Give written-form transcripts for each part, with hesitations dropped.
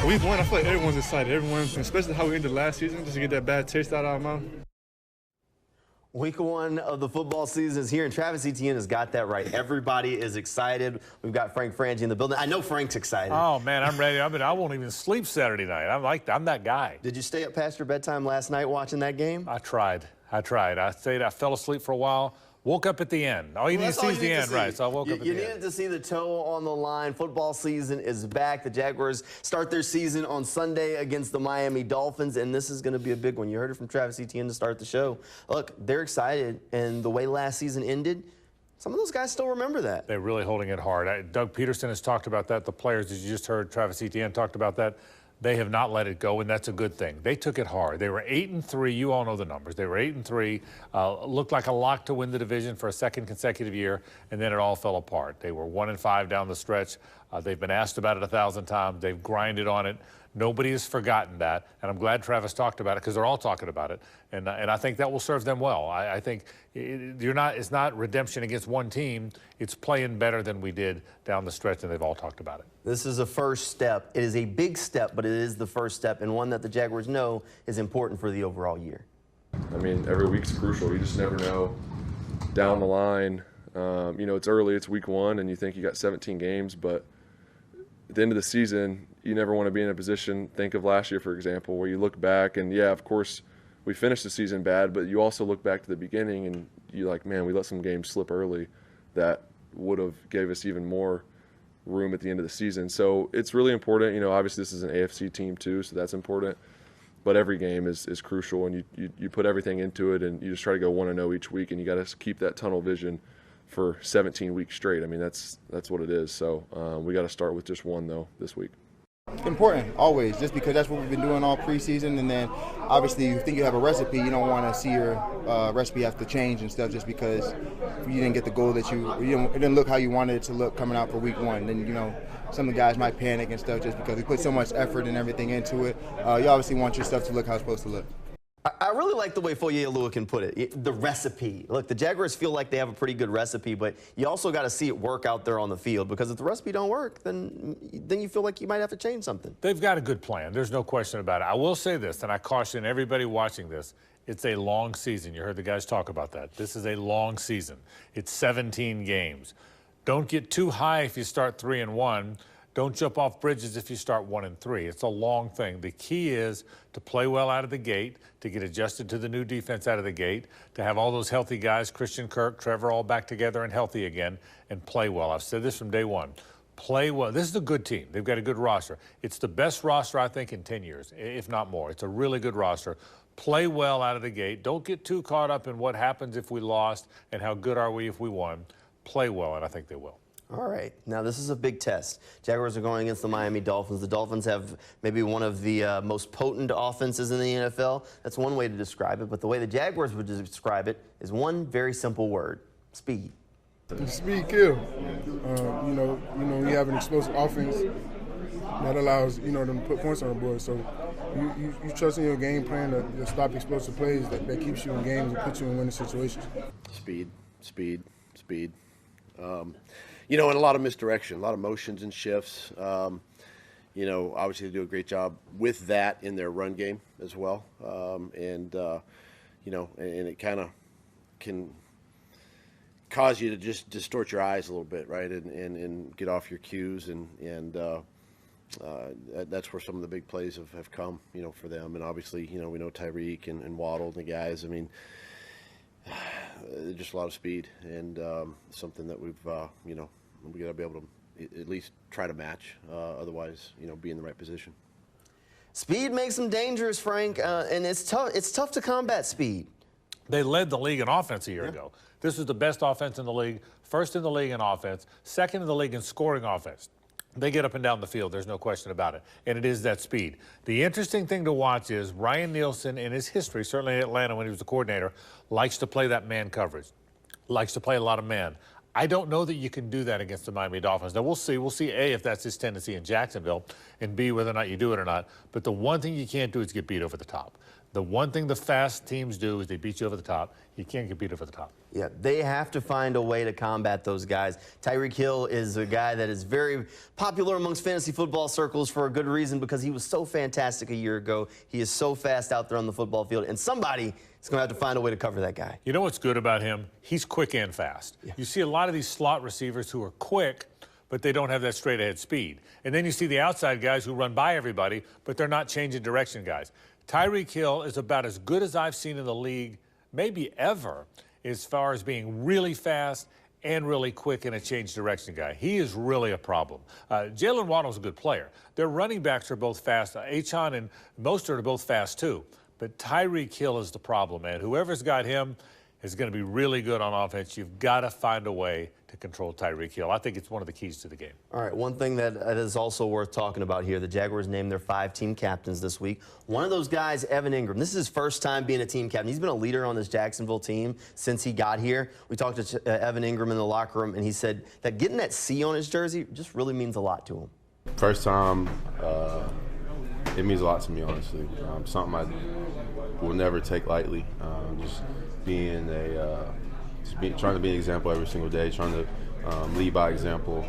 Week 1, I feel like everyone's excited. Everyone, especially how we ended last season, just to get that bad taste out of our mouth. Week 1 of the football season is here, and Travis Etienne has got that right. Everybody is excited. We've got Frank Frangie in the building. I know Frank's excited. Oh, man, I'm ready. I won't even sleep Saturday night. I'm that guy. Did you stay up past your bedtime last night watching that game? I tried. I fell asleep for a while. Woke up at the end. All you need to see is the end, right? So I woke up at the end. You needed to see the toe on the line. Football season is back. The Jaguars start their season on Sunday against the Miami Dolphins, and this is going to be a big one. You heard it from Travis Etienne to start the show. Look, they're excited, and the way last season ended, some of those guys still remember that. They're really holding it hard. Doug Peterson has talked about that. The players, as you just heard, Travis Etienne talked about that. They have not let it go, and that's a good thing. They took it hard. They were 8-3. You all know the numbers. They were 8-3. Looked like a lock to win the division for a second consecutive year, and then it all fell apart. They were 1-5 down the stretch. They've been asked about it 1,000 times. They've grinded on it. Nobody has forgotten that, and I'm glad Travis talked about it because they're all talking about it, and I think that will serve them well. I think it's not redemption against one team. It's playing better than we did down the stretch, and they've all talked about it. This is a first step. It is a big step, but it is the first step, and one that the Jaguars know is important for the overall year. I mean, every week's crucial. You just never know down the line. You know, it's early. It's week 1, and you think you got 17 games, but at the end of the season, you never want to be in a position, think of last year, for example, where you look back and, yeah, of course, we finished the season bad, but you also look back to the beginning and you're like, man, we let some games slip early that would have gave us even more room at the end of the season. So it's really important. You know, obviously this is an AFC team too, so that's important. But every game is crucial, and you put everything into it, and you just try to go 1-0 each week, and you got to keep that tunnel vision for 17 weeks straight. I mean, that's what it is. So we got to start with just one, though, this week. Important, always, just because that's what we've been doing all preseason. And then, obviously, you think you have a recipe, you don't want to see your recipe have to change and stuff just because you didn't get the goal that it didn't look how you wanted it to look coming out for week 1. Then, you know, some of the guys might panic and stuff just because we put so much effort and everything into it. You obviously want your stuff to look how it's supposed to look. I really like the way Foye can put it, the recipe. Look, the Jaguars feel like they have a pretty good recipe, but you also got to see it work out there on the field, because if the recipe don't work, then you feel like you might have to change something. They've got a good plan. There's no question about it. I will say this, and I caution everybody watching this, it's a long season. You heard the guys talk about that. This is a long season. It's 17 games. Don't get too high if you start 3-1. Don't jump off bridges if you start 1-3. It's a long thing. The key is to play well out of the gate, to get adjusted to the new defense out of the gate, to have all those healthy guys, Christian Kirk, Trevor, all back together and healthy again, and play well. I've said this from day one. Play well. This is a good team. They've got a good roster. It's the best roster, I think, in 10 years, if not more. It's a really good roster. Play well out of the gate. Don't get too caught up in what happens if we lost and how good are we if we won. Play well, and I think they will. All right. Now, this is a big test. Jaguars are going against the Miami Dolphins. The Dolphins have maybe one of the most potent offenses in the NFL. That's one way to describe it. But the way the Jaguars would describe it is one very simple word: speed. Speed kill. You know, we have an explosive offense that allows, them to put points on the board. So you trust in your game plan to stop explosive plays that keeps you in games and puts you in winning situations. Speed. And a lot of misdirection, a lot of motions and shifts. Obviously they do a great job with that in their run game as well. And it kind of can cause you to just distort your eyes a little bit, right? And get off your cues. And that's where some of the big plays have come, for them. And obviously, we know Tyreek and Waddle and the guys. I mean, just a lot of speed, and something that we've, we got to be able to at least try to match. Otherwise, be in the right position. Speed makes them dangerous, Frank, and it's tough. It's tough to combat speed. They led the league in offense a year ago. This was the best offense in the league, first in the league in offense, second in the league in scoring offense. They get up and down the field, there's no question about it, and it is that speed. The interesting thing to watch is Ryan Nielsen, in his history, certainly in Atlanta when he was the coordinator, likes to play that man coverage, likes to play a lot of man. I don't know that you can do that against the Miami Dolphins. Now, we'll see. We'll see, A, if that's his tendency in Jacksonville, and B, whether or not you do it or not. But the one thing you can't do is get beat over the top. The one thing the fast teams do is they beat you over the top. You can't get beat over the top. Yeah, they have to find a way to combat those guys. Tyreek Hill is a guy that is very popular amongst fantasy football circles for a good reason, because he was so fantastic a year ago. He is so fast out there on the football field, and somebody is going to have to find a way to cover that guy. You know what's good about him? He's quick and fast. Yeah. You see a lot of these slot receivers who are quick, but they don't have that straight-ahead speed. And then you see the outside guys who run by everybody, but they're not changing direction guys. Tyreek Hill is about as good as I've seen in the league, maybe ever, as far as being really fast and really quick and a change direction guy. He is really a problem. Jalen Waddle's a good player. Their running backs are both fast. Achane and Mostert are both fast too. But Tyreek Hill is the problem, man. Whoever's got him is going to be really good on offense. You've got to find a way to control Tyreek Hill. I think it's one of the keys to the game. All right, one thing that is also worth talking about here, the Jaguars named their 5 team captains this week. One of those guys, Evan Engram, this is his first time being a team captain. He's been a leader on this Jacksonville team since he got here. We talked to Evan Engram in the locker room, and he said that getting that C on his jersey just really means a lot to him. First time, it means a lot to me, honestly. Something I will never take lightly. Just being trying to be an example every single day, trying to lead by example,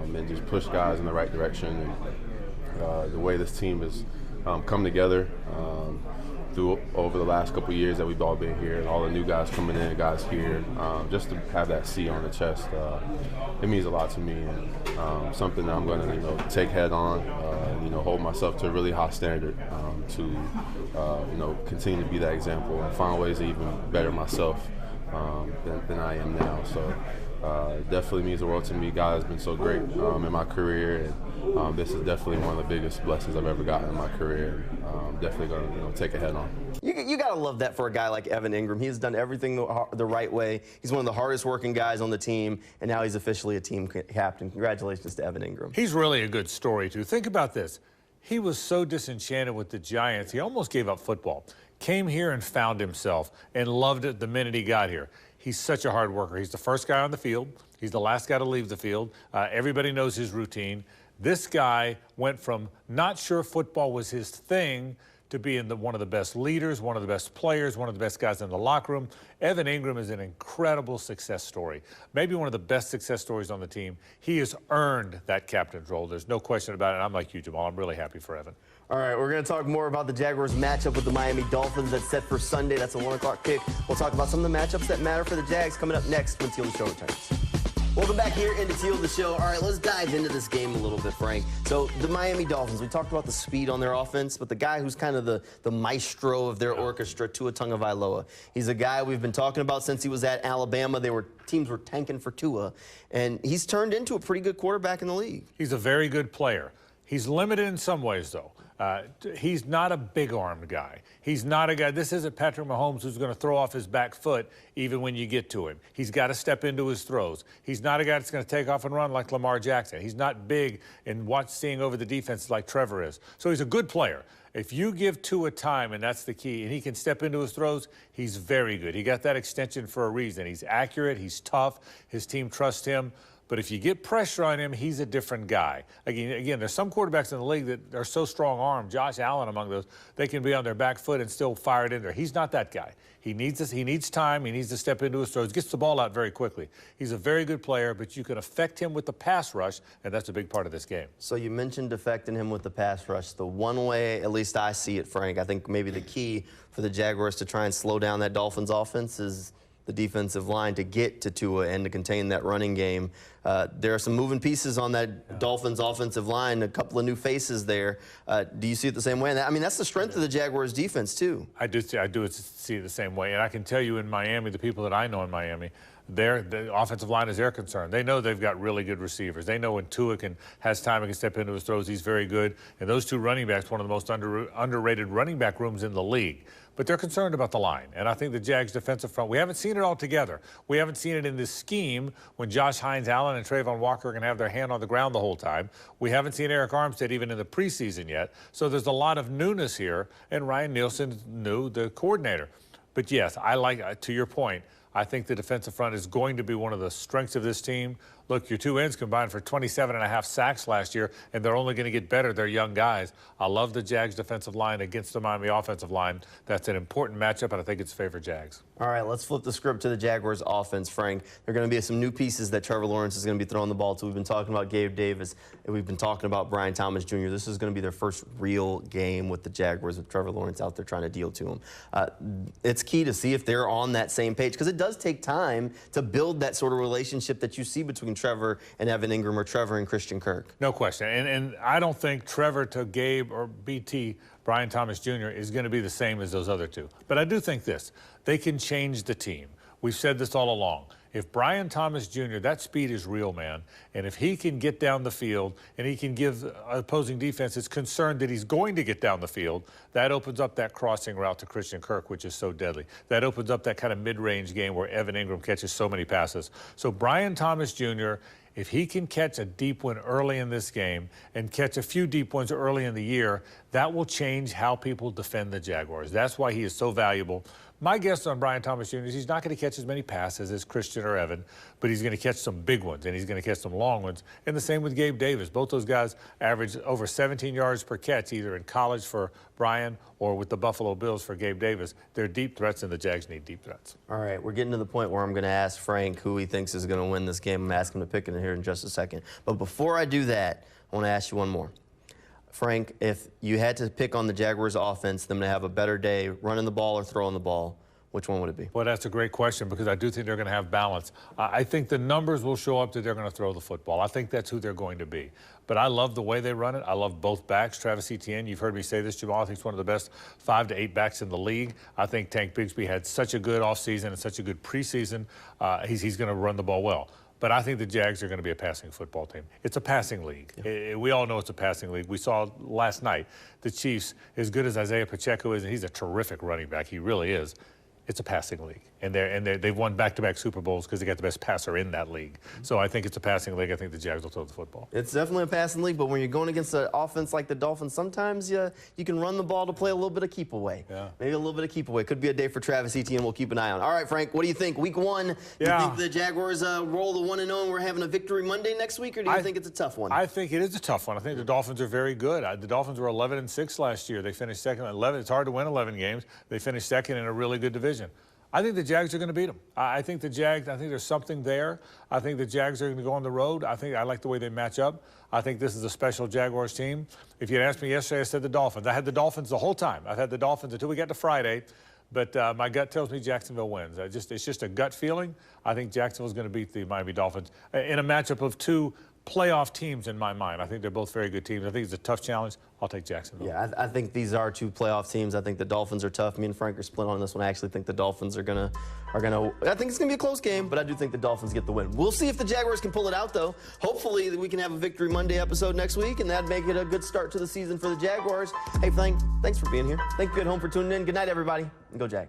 and just push guys in the right direction. And the way this team has come together over the last couple of years that we've all been here, and all the new guys coming in, guys here, just to have that C on the chest, it means a lot to me, and something that I'm going to take head on, hold myself to a really high standard, to continue to be that example and find ways to even better myself than I am now. So it definitely means the world to me. God has been so great in my career, and this is definitely one of the biggest blessings I've ever gotten in my career. Definitely going to take it head on. You got to love that for a guy like Evan Engram. He has done everything the right way. He's one of the hardest working guys on the team, and now he's officially a team captain. Congratulations to Evan Engram. He's really a good story, too. Think about this. He was so disenchanted with the Giants, he almost gave up football. Came here and found himself and loved it the minute he got here. He's such a hard worker. He's the first guy on the field. He's the last guy to leave the field. Everybody knows his routine. This guy went from not sure football was his thing to being one of the best leaders, one of the best players, one of the best guys in the locker room. Evan Engram is an incredible success story, maybe one of the best success stories on the team. He has earned that captain's role. There's no question about it. I'm like you, Jamal. I'm really happy for Evan. All right, we're going to talk more about the Jaguars matchup with the Miami Dolphins that's set for Sunday. That's a 1 o'clock kick. We'll talk about some of the matchups that matter for the Jags coming up next when Teal The Show returns. Welcome back here into Teal The Show. All right, let's dive into this game a little bit, Frank. So the Miami Dolphins, we talked about the speed on their offense, but the guy who's kind of the maestro of their orchestra, Tua Tagovailoa. He's a guy we've been talking about since he was at Alabama. Teams were tanking for Tua, and he's turned into a pretty good quarterback in the league. He's a very good player. He's limited in some ways, though. He's not a big-armed guy. He's not a guy. This isn't Patrick Mahomes who's going to throw off his back foot even when you get to him. He's got to step into his throws. He's not a guy that's going to take off and run like Lamar Jackson. He's not big and seeing over the defense like Trevor is. So he's a good player. If you give Tua time, and that's the key, and he can step into his throws, he's very good. He got that extension for a reason. He's accurate. He's tough. His team trusts him. But if you get pressure on him, he's a different guy. Again, there's some quarterbacks in the league that are so strong-armed, Josh Allen among those, they can be on their back foot and still fire it in there. He's not that guy. He needs time. He needs to step into his throws, gets the ball out very quickly. He's a very good player, but you can affect him with the pass rush, and that's a big part of this game. So you mentioned affecting him with the pass rush. The one way, at least I see it, Frank, I think maybe the key for the Jaguars to try and slow down that Dolphins offense is the defensive line to get to Tua and to contain that running game. There are some moving pieces on that Dolphins offensive line, a couple of new faces there. Do you see it the same way? And I mean, that's the strength of the Jaguars defense, too. I do see it the same way. And I can tell you in Miami, the people that I know in Miami, the offensive line is their concern. They know they've got really good receivers. They know when Tua has time and can step into his throws, he's very good. And those two running backs, one of the most underrated running back rooms in the league. But they're concerned about the line. And I think the Jags defensive front, we haven't seen it all together. We haven't seen it in this scheme when Josh Hines, Allen, and Trayvon Walker are going to have their hand on the ground the whole time. We haven't seen Eric Armstead even in the preseason yet. So there's a lot of newness here. And Ryan Nielsen's new, the coordinator. But yes, to your point, I think the defensive front is going to be one of the strengths of this team. Look, your two ends combined for 27.5 sacks last year, and they're only going to get better. They're young guys. I love the Jags defensive line against the Miami offensive line. That's an important matchup, and I think it's favored Jags. All right, let's flip the script to the Jaguars offense, Frank. There are going to be some new pieces that Trevor Lawrence is going to be throwing the ball to. We've been talking about Gabe Davis, and we've been talking about Brian Thomas Jr. This is going to be their first real game with the Jaguars with Trevor Lawrence out there trying to deal to him. It's key to see if they're on that same page, because it does take time to build that sort of relationship that you see between Trevor and Evan Engram, or Trevor and Christian Kirk. No question. And I don't think Trevor to Gabe or BT, Brian Thomas Jr., is going to be the same as those other two. But I do think this. They can change the team. We've said this all along. If Brian Thomas Jr., that speed is real, man, and if he can get down the field and he can give opposing defenses concerned that he's going to get down the field, that opens up that crossing route to Christian Kirk, which is so deadly. That opens up that kind of mid-range game where Evan Engram catches so many passes. So Brian Thomas Jr., if he can catch a deep one early in this game and catch a few deep ones early in the year, that will change how people defend the Jaguars. That's why he is so valuable. My guess on Brian Thomas Jr. is he's not going to catch as many passes as Christian or Evan, but he's going to catch some big ones, and he's going to catch some long ones. And the same with Gabe Davis. Both those guys average over 17 yards per catch, either in college for Brian or with the Buffalo Bills for Gabe Davis. They're deep threats, and the Jags need deep threats. All right, we're getting to the point where I'm going to ask Frank who he thinks is going to win this game. I'm asking him to pick it here in just a second. But before I do that, I want to ask you one more. Frank, if you had to pick on the Jaguars offense, them to have a better day running the ball or throwing the ball, which one would it be? Well, that's a great question, because I do think they're going to have balance. I think the numbers will show up that they're going to throw the football. I think that's who they're going to be. But I love the way they run it. I love both backs. Travis Etienne, you've heard me say this, Jamal, I think he's one of the best 5 to 8 backs in the league. I think Tank Bigsby had such a good offseason and such a good preseason. He's going to run the ball well. But I think the Jags are going to be a passing football team. It's a passing league. Yeah. We all know it's a passing league. We saw last night the Chiefs, as good as Isaiah Pacheco is, and he's a terrific running back, he really is, it's a passing league. And they've won back-to-back Super Bowls because they got the best passer in that league. So I think it's a passing league. I think the Jags will throw the football. It's definitely a passing league, but when you're going against an offense like the Dolphins, sometimes you can run the ball to play a little bit of keep away. Yeah. Maybe a little bit of keep away. Could be a day for Travis Etienne. We'll keep an eye on. All right, Frank, what do you think? Week 1, you think the Jaguars roll the 1-0 and we're having a victory Monday next week, or do you think it's a tough one? I think it is a tough one. I think the Dolphins are very good. The Dolphins were 11-6 last year. They finished second at 11. It's hard to win 11 games. They finished second in a really good division. I think the Jags are going to beat them. I think there's something there. I think the Jags are going to go on the road. I like the way they match up. I think this is a special Jaguars team. If you had asked me yesterday, I said the Dolphins. I had the Dolphins the whole time. I've had the Dolphins until we got to Friday. But my gut tells me Jacksonville wins. It's just a gut feeling. I think Jacksonville's going to beat the Miami Dolphins in a matchup of two playoff teams in my mind. I think they're both very good teams. I think it's a tough challenge. I'll take Jacksonville. Yeah, I think these are two playoff teams. I think the Dolphins are tough. Me and Frank are split on this one. I actually think the Dolphins are gonna. I think it's gonna be a close game, but I do think the Dolphins get the win. We'll see if the Jaguars can pull it out, though. Hopefully, we can have a Victory Monday episode next week, and that'd make it a good start to the season for the Jaguars. Hey, Frank, thanks for being here. Thank you at home for tuning in. Good night, everybody, and go Jags.